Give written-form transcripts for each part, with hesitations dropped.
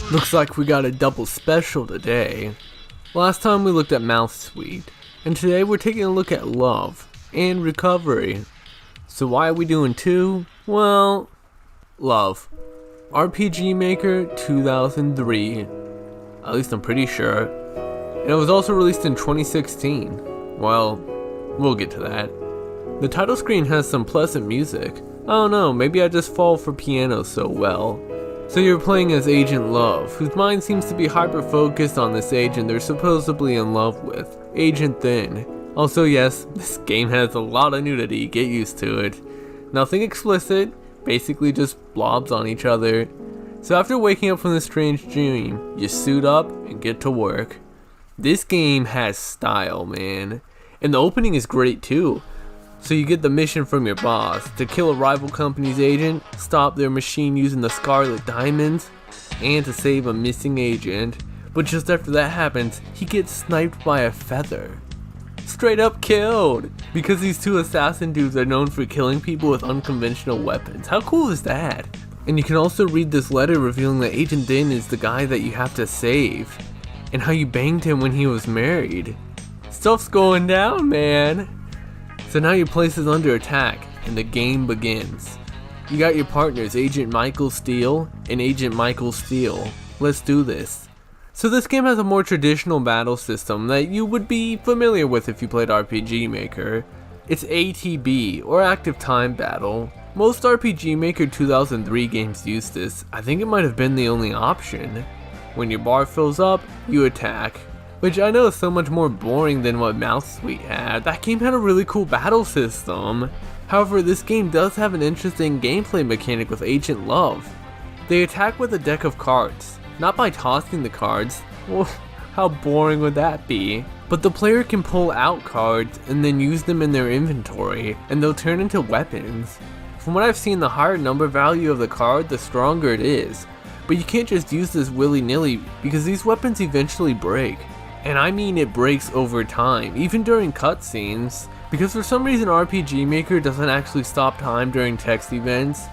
Looks like we got a double special today. Last time we looked at Mouth Sweet, and today we're taking a look at L.O.V.E and Recovery. So why are we doing two? Well, L.O.V.E. RPG Maker 2003. At least I'm pretty sure. And it was also released in 2016. Well, we'll get to that. The title screen has some pleasant music. I don't know, maybe I just fall for piano so well. So you're playing as Agent L.O.V.E, whose mind seems to be hyper-focused on this agent they're supposedly in love with, Agent Thin. Also yes, this game has a lot of nudity, get used to it. Nothing explicit, basically just blobs on each other. So after waking up from this strange dream, you suit up and get to work. This game has style, man. And the opening is great too. So you get the mission from your boss to kill a rival company's agent, stop their machine using the Scarlet Diamonds, and to save a missing agent. But just after that happens, he gets sniped by a feather. Straight up killed! Because these two assassin dudes are known for killing people with unconventional weapons. How cool is that? And you can also read this letter revealing that Agent Din is the guy that you have to save, and how you banged him when he was married. Stuff's going down, man! So now your place is under attack, and the game begins. You got your partners, Agent Michael Steele and Agent Michael Steele. Let's do this. So this game has a more traditional battle system that you would be familiar with if you played RPG Maker. It's ATB, or Active Time Battle. Most RPG Maker 2003 games use this. I think it might have been the only option. When your bar fills up, you attack. Which I know is so much more boring than what Mouth Sweet had. That game had a really cool battle system. However, this game does have an interesting gameplay mechanic with Agent L.O.V.E. They attack with a deck of cards, not by tossing the cards. Well, how boring would that be? But the player can pull out cards and then use them in their inventory, and they'll turn into weapons. From what I've seen, the higher number value of the card, the stronger it is. But you can't just use this willy-nilly because these weapons eventually break. And I mean it breaks over time, even during cutscenes, because for some reason RPG Maker doesn't actually stop time during text events,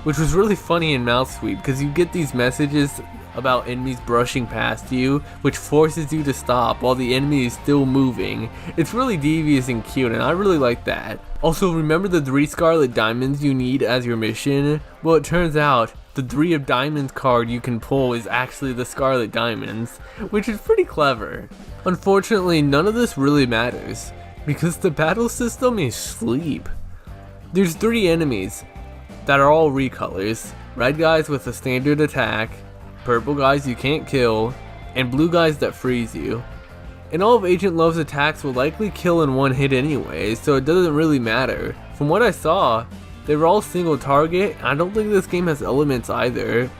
which was really funny in Mouth Sweet because you get these messages about enemies brushing past you, which forces you to stop while the enemy is still moving. It's really devious and cute, and I really like that. Also, remember the 3 Scarlet Diamonds you need as your mission? Well, it turns out the 3 of Diamonds card you can pull is actually the Scarlet Diamonds, which is pretty clever. Unfortunately, none of this really matters, because the battle system is sleep. There's 3 enemies that are all recolors. Red guys with a standard attack, purple guys you can't kill, and blue guys that freeze you. And all of Agent L.O.V.E.'s attacks will likely kill in one hit anyway, so it doesn't really matter. From what I saw, they were all single target, and I don't think this game has elements either,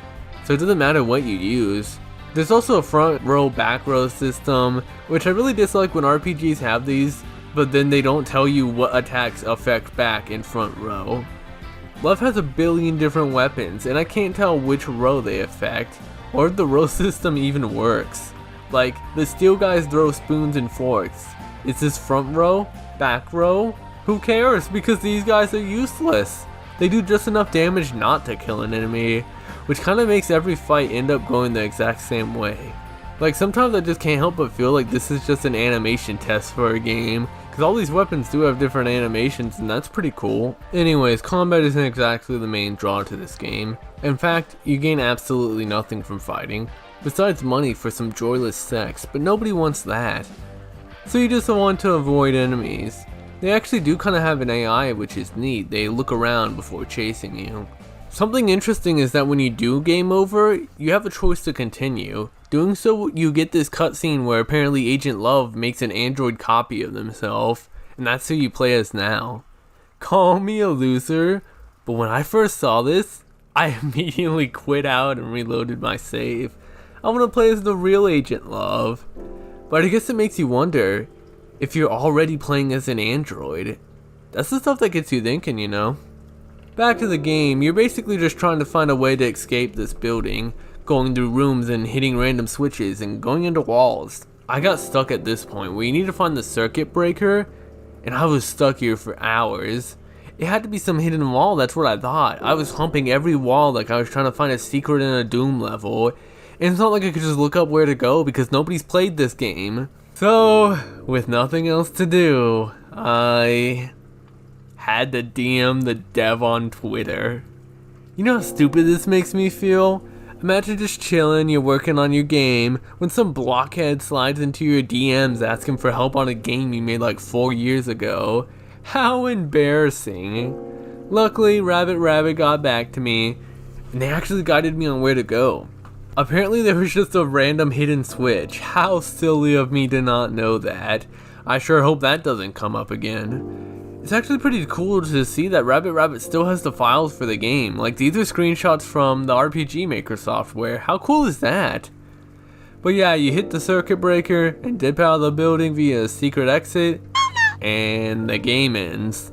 so it doesn't matter what you use. There's also a front row back row system, which I really dislike when RPGs have these, but then they don't tell you what attacks affect back and front row. L.O.V.E has a billion different weapons, and I can't tell which row they affect, or if the row system even works. Like, the steel guys throw spoons and forks. Is this front row? Back row? Who cares, because these guys are useless. They do just enough damage not to kill an enemy, which kind of makes every fight end up going the exact same way. Like, sometimes I just can't help but feel like this is just an animation test for a game, because all these weapons do have different animations, and that's pretty cool. Anyways, combat isn't exactly the main draw to this game. In fact, you gain absolutely nothing from fighting, besides money for some joyless sex, but nobody wants that. So you just want to avoid enemies. They actually do kind of have an AI, which is neat. They look around before chasing you. Something interesting is that when you do game over, you have a choice to continue. Doing so, you get this cutscene where apparently Agent L.O.V.E makes an android copy of themselves, and that's who you play as now. Call me a loser, but when I first saw this, I immediately quit out and reloaded my save. I want to play as the real Agent Love. But I guess it makes you wonder if you're already playing as an android. That's the stuff that gets you thinking, you know? Back to the game, you're basically just trying to find a way to escape this building, going through rooms and hitting random switches and going into walls. I got stuck at this point where you need to find the circuit breaker, and I was stuck here for hours. It had to be some hidden wall, that's what I thought. I was humping every wall like I was trying to find a secret in a Doom level. And it's not like I could just look up where to go because nobody's played this game. So, with nothing else to do, I had to DM the dev on Twitter. You know how stupid this makes me feel? Imagine just chilling, you're working on your game, when some blockhead slides into your DMs asking for help on a game you made like 4 years ago. How embarrassing. Luckily, Rabbit got back to me, and they actually guided me on where to go. Apparently there was just a random hidden switch. How silly of me to not know that. I sure hope that doesn't come up again. It's actually pretty cool to see that Rabbit still has the files for the game. Like, these are screenshots from the RPG Maker software. How cool is that? But yeah, you hit the circuit breaker and dip out of the building via a secret exit, and the game ends.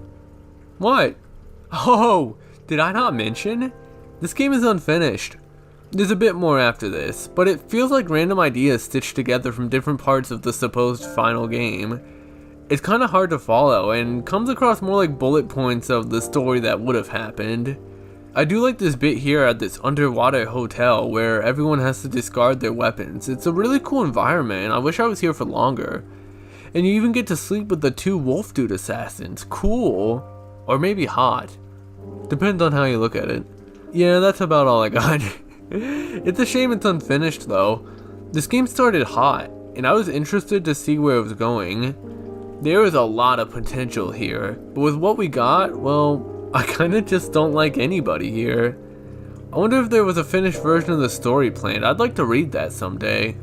What? Oh, did I not mention? This game is unfinished. There's a bit more after this, but it feels like random ideas stitched together from different parts of the supposed final game. It's kind of hard to follow and comes across more like bullet points of the story that would have happened. I do like this bit here at this underwater hotel where everyone has to discard their weapons. It's a really cool environment and I wish I was here for longer. And you even get to sleep with the 2 wolf dude assassins. Cool. Or maybe hot. Depends on how you look at it. Yeah, that's about all I got. It's a shame it's unfinished though. This game started hot and I was interested to see where it was going. There is a lot of potential here, but with what we got, well, I kinda just don't like anybody here. I wonder if there was a finished version of the story planned. I'd like to read that someday.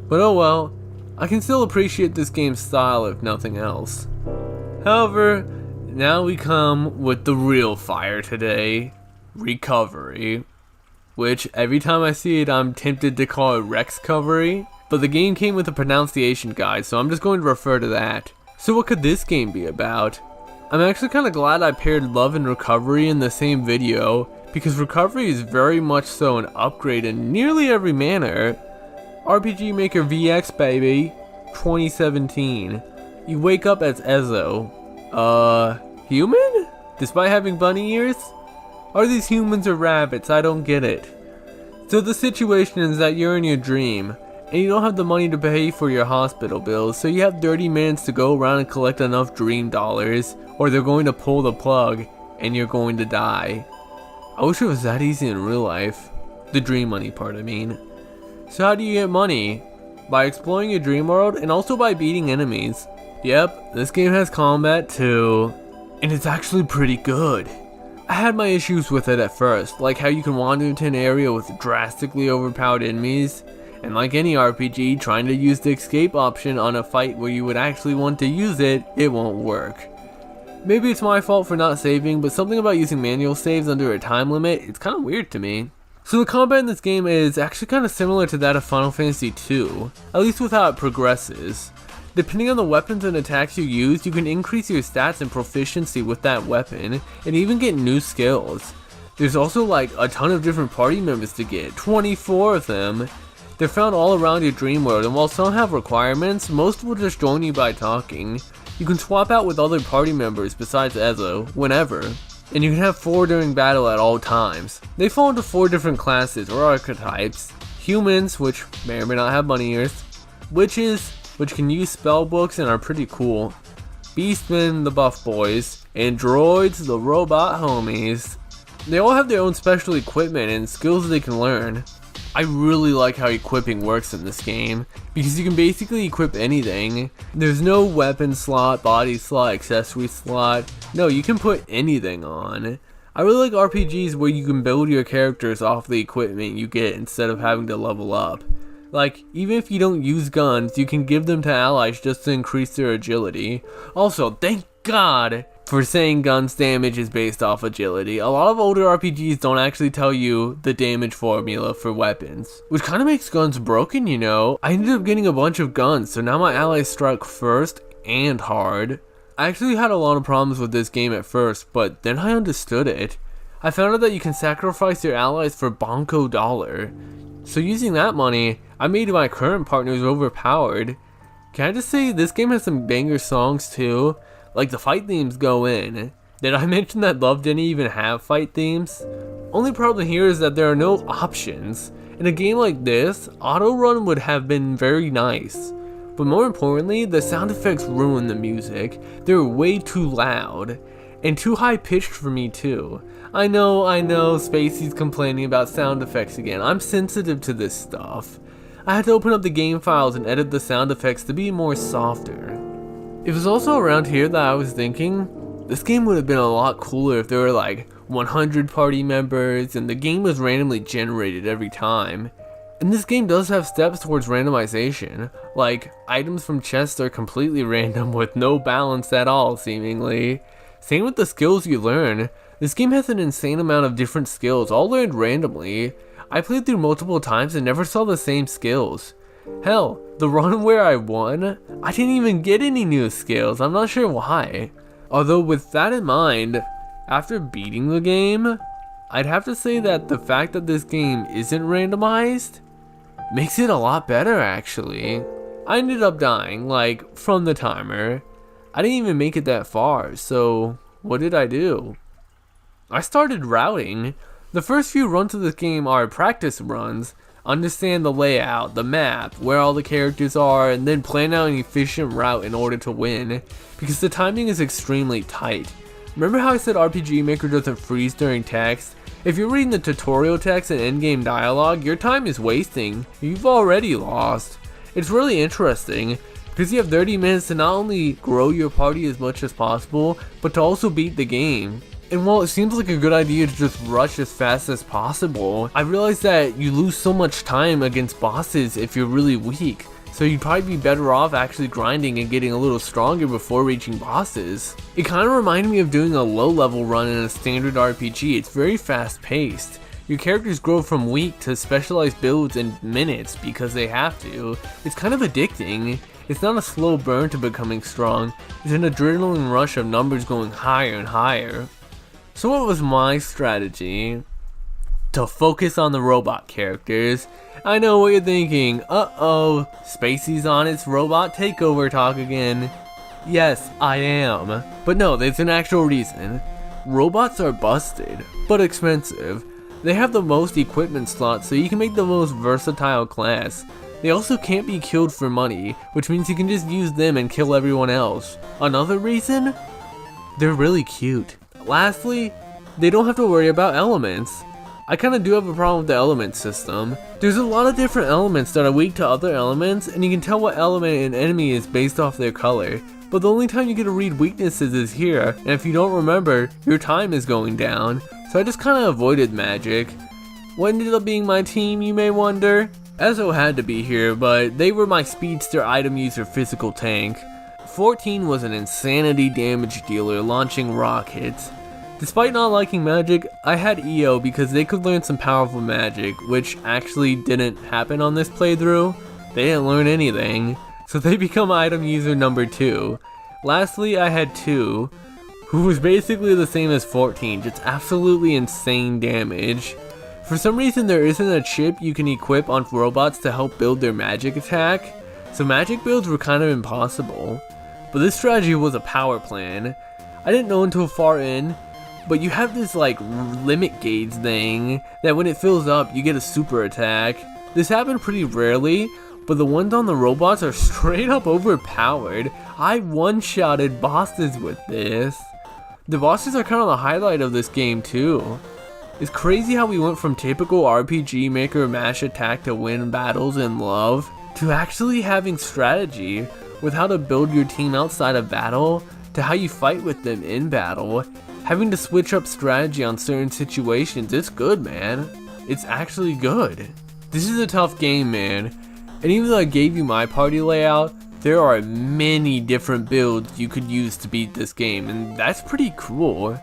But oh well, I can still appreciate this game's style if nothing else. However, now we come with the real fire today, Recovery. Which, every time I see it, I'm tempted to call it RXCOVERY, but the game came with a pronunciation guide, so I'm just going to refer to that. So what could this game be about? I'm actually kind of glad I paired L.O.V.E and Recovery in the same video, because Recovery is very much so an upgrade in nearly every manner. RPG Maker VX baby, 2017. You wake up as Ezo. Human? Despite having bunny ears? Are these humans or rabbits? I don't get it. So the situation is that you're in your dream, and you don't have the money to pay for your hospital bills, so you have 30 minutes to go around and collect enough dream dollars, or they're going to pull the plug, and you're going to die. I wish it was that easy in real life. The dream money part, I mean. So how do you get money? By exploring your dream world, and also by beating enemies. Yep, this game has combat too, and it's actually pretty good. I had my issues with it at first, like how you can wander into an area with drastically overpowered enemies, and like any RPG, trying to use the escape option on a fight where you would actually want to use it, it won't work. Maybe it's my fault for not saving, but something about using manual saves under a time limit, it's kind of weird to me. So the combat in this game is actually kind of similar to that of Final Fantasy II, at least with how it progresses. Depending on the weapons and attacks you use, you can increase your stats and proficiency with that weapon, and even get new skills. There's also like a ton of different party members to get, 24 of them. They're found all around your dream world, and while some have requirements, most will just join you by talking. You can swap out with other party members besides Ezo, whenever. And you can have 4 during battle at all times. They fall into 4 different classes or archetypes. Humans, which may or may not have bunny ears. Witches, which can use spell books and are pretty cool. Beastmen, the buff boys. And droids, the robot homies. They all have their own special equipment and skills they can learn. I really like how equipping works in this game, because you can basically equip anything. There's no weapon slot, body slot, accessory slot. No, you can put anything on. I really like RPGs where you can build your characters off the equipment you get instead of having to level up. Like, even if you don't use guns, you can give them to allies just to increase their agility. Also, thank god for saying guns damage is based off agility. A lot of older RPGs don't actually tell you the damage formula for weapons, which kind of makes guns broken, you know. I ended up getting a bunch of guns, so now my allies strike first and hard. I actually had a lot of problems with this game at first, but then I understood it. I found out that you can sacrifice your allies for Bonko Dollar. So using that money, I made my current partners overpowered. Can I just say this game has some banger songs too? Like the fight themes go in. Did I mention that L.O.V.E didn't even have fight themes? Only problem here is that there are no options. In a game like this, auto run would have been very nice. But more importantly, the sound effects ruin the music. They're way too loud. And too high pitched for me too. I know, Spacey's complaining about sound effects again. I'm sensitive to this stuff. I had to open up the game files and edit the sound effects to be more softer. It was also around here that I was thinking, this game would have been a lot cooler if there were like 100 party members and the game was randomly generated every time. And this game does have steps towards randomization, like items from chests are completely random with no balance at all seemingly. Same with the skills you learn. This game has an insane amount of different skills, all learned randomly. I played through multiple times and never saw the same skills. Hell, the run where I won, I didn't even get any new skills, I'm not sure why. Although with that in mind, after beating the game, I'd have to say that the fact that this game isn't randomized makes it a lot better actually. I ended up dying, like, from the timer. I didn't even make it that far, so what did I do? I started routing. The first few runs of this game are practice runs. Understand the layout, the map, where all the characters are, and then plan out an efficient route in order to win, because the timing is extremely tight. Remember how I said RPG Maker doesn't freeze during text? If you're reading the tutorial text and endgame dialogue, your time is wasting. You've already lost. It's really interesting, because you have 30 minutes to not only grow your party as much as possible, but to also beat the game. And while it seems like a good idea to just rush as fast as possible, I realized that you lose so much time against bosses if you're really weak. So you'd probably be better off actually grinding and getting a little stronger before reaching bosses. It kind of reminded me of doing a low level run in a standard RPG. It's very fast paced. Your characters grow from weak to specialized builds in minutes because they have to. It's kind of addicting. It's not a slow burn to becoming strong. It's an adrenaline rush of numbers going higher and higher. So what was my strategy? To focus on the robot characters. I know what you're thinking. Uh-oh, Spacey's on its robot takeover talk again. Yes, I am. But no, there's an actual reason. Robots are busted, but expensive. They have the most equipment slots, so you can make the most versatile class. They also can't be killed for money, which means you can just use them and kill everyone else. Another reason? They're really cute. Lastly, they don't have to worry about elements. I kinda do have a problem with the element system. There's a lot of different elements that are weak to other elements, and you can tell what element an enemy is based off their color. But the only time you get to read weaknesses is here, and if you don't remember, your time is going down. So I just kinda avoided magic. What ended up being my team, you may wonder? Ezo had to be here, but they were my speedster item user physical tank. 14 was an insanity damage dealer launching rockets. Despite not liking magic, I had EO because they could learn some powerful magic, which actually didn't happen on this playthrough. They didn't learn anything, so they become item user number 2. Lastly, I had 2, who was basically the same as 14, just absolutely insane damage. For some reason there isn't a chip you can equip on robots to help build their magic attack, so magic builds were kind of impossible. But this strategy was a power plan. I didn't know until far in, but you have this like limit gauge thing that when it fills up you get a super attack. This happened pretty rarely, but the ones on the robots are straight up overpowered. I one-shotted bosses with this. The bosses are kind of the highlight of this game too. It's crazy how we went from typical RPG Maker mash attack to win battles in L.O.V.E to actually having strategy with how to build your team outside of battle to how you fight with them in battle. Having to switch up strategy on certain situations, it's good, man. It's actually good. This is a tough game, man. And even though I gave you my party layout, There are many different builds you could use to beat this game, and that's pretty cool.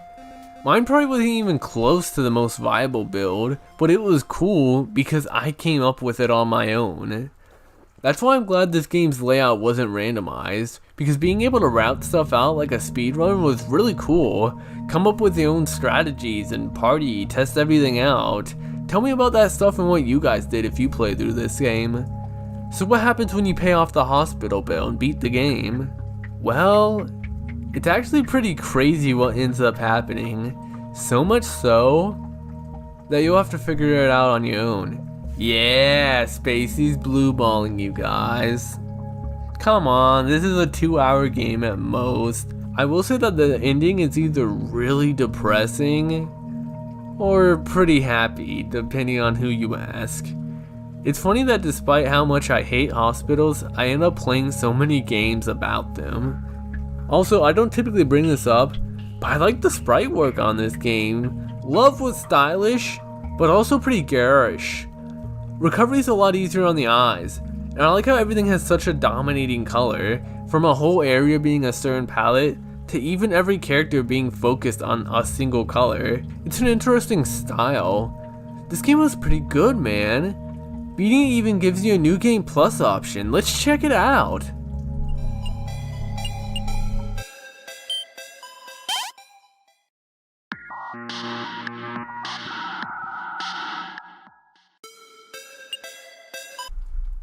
Mine probably wasn't even close to the most viable build, but it was cool because I came up with it on my own. That's why I'm glad this game's layout wasn't randomized, because being able to route stuff out like a speedrun was really cool. Come up with your own strategies and party, test everything out. Tell me about that stuff and what you guys did if you played through this game. So what happens when you pay off the hospital bill and beat the game? Well, it's actually pretty crazy what ends up happening. So much so that you'll have to figure it out on your own. Yeah, Spacey's blue balling you guys. Come on, this is a 2-hour game at most. I will say that the ending is either really depressing or pretty happy, depending on who you ask. It's funny that despite how much I hate hospitals, I end up playing so many games about them. Also, I don't typically bring this up, but I like the sprite work on this game. L.O.V.E was stylish, but also pretty garish. Recovery's a lot easier on the eyes, and I like how everything has such a dominating color, from a whole area being a certain palette, to even every character being focused on a single color. It's an interesting style. This game was pretty good, man. Beating it even gives you a New Game Plus option. Let's check it out.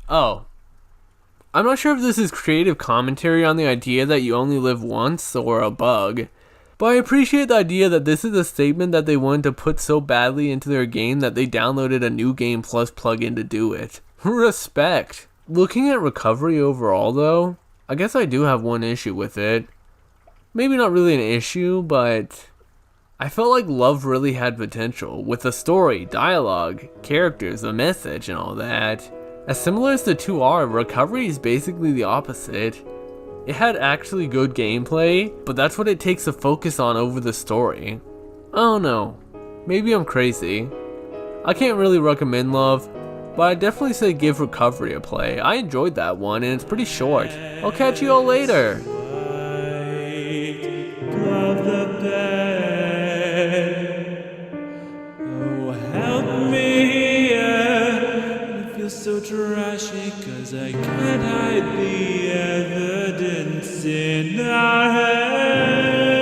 Oh, I'm not sure if this is creative commentary on the idea that you only live once or a bug, but I appreciate the idea that this is a statement that they wanted to put so badly into their game that they downloaded a New Game Plus plugin to do it. Respect. Looking at Recovery overall though, I guess I do have one issue with it. Maybe not really an issue, but I felt like L.O.V.E really had potential, with a story, dialogue, characters, a message, and all that. As similar as the two are, Recovery is basically the opposite. It had actually good gameplay, but that's what it takes to focus on over the story. I don't know, maybe I'm crazy. I can't really recommend L.O.V.E, but I definitely say give Recovery a play. I enjoyed that one and it's pretty short. I'll catch you all later. So trashy, 'cause I can't hide the evidence in our heads.